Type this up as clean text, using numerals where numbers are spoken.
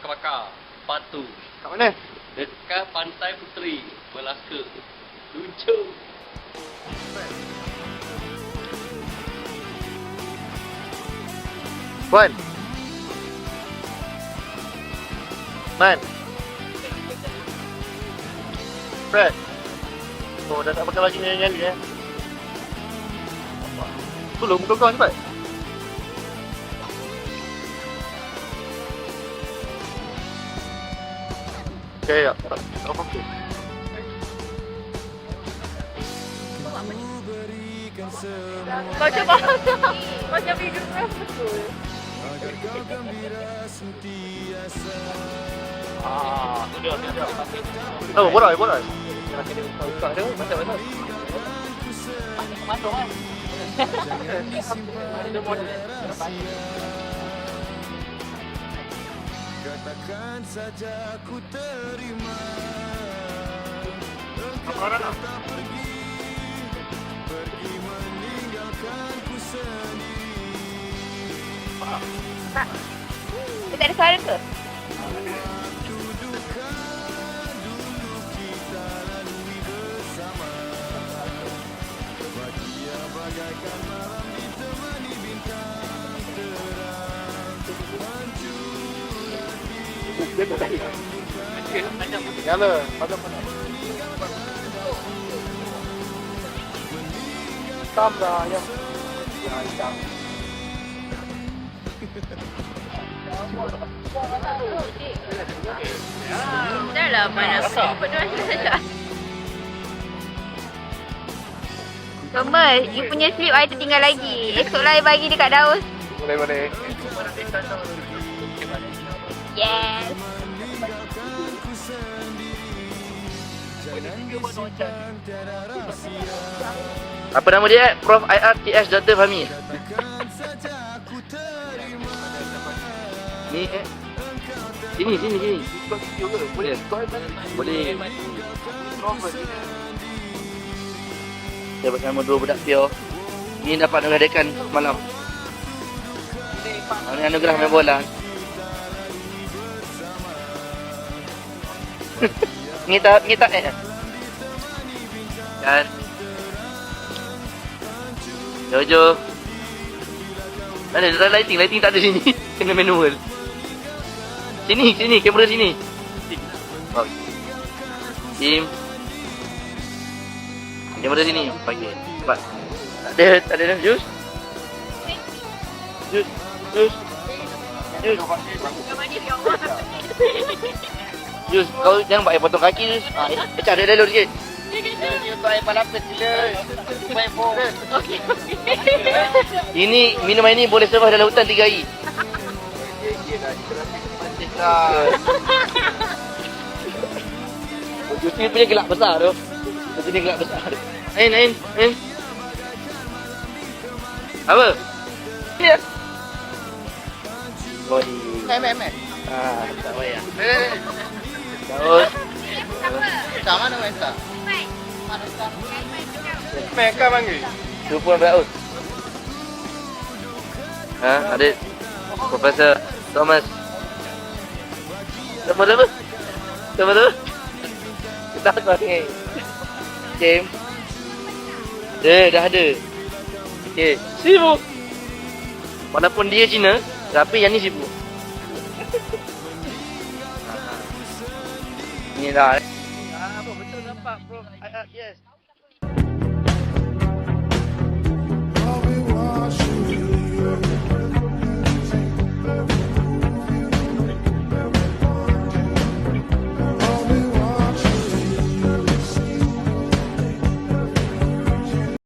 bakar-bakar patu Kat mana? dekat Pantai Puteri, Melaka. Lucu. Puan. Man. Fred. Oh, dah tak pakai lagi nyali eh. Tolong muka kau cepat. Okay, ya. Tak apa-apa. Kau cuba macam video betul. Tu dia. Oh, borai, borai. Buka dia macam mana? Masuk kan? Ada model. Katakan saja ku terima. Orang nak Pergi meninggalkan ku sendiri. Tak. Dia tak ada suara ke? Dudukan dulu kita lalui bersama. Bahagia bagaikan malam ditemani bintang terang. Hancur nyala. Padam mana? Tam dah yang. Dah lah panas ni. Kemal, you punya slip I tertinggal lagi. Esoklah I bagi dekat Daus. Boleh. Yes. Apa nama dia? Prof IRTS Dr. Fahmi. Ni Sini. Boleh. Boleh. Saya bersama dua budak pure. Ni dapat mengadakan malam. Ini anugerah main bola. Ni tak kan. Jojo. Ada lighting tak ada sini. Kena manual. Sini, kamera sini. Oh. Tim. Kamera sini. Okey. Cepat. Tak ada jus. Jus, kau jangan buat air potong kaki Jus. Cari dulu sikit. Dia buat air palapet gila. Supaya pun. Okey. Ini, minuman ini boleh survive dalam hutan 3 hari. Jus ni punya gelak besar tu. Jus ni gelak besar. Ain. Apa? Ya. Body. Tak payah. Daus. Macam mana Mesta? Mereka panggil. Tu pun Daus. Adik. Profesor Thomas. Sama tu? Kita panggil. James. Dah ada. Okey. Sibuk. Walaupun dia Cina, tapi yang ni sibuk. Ni dah. Apa betul nampak bro? Yes.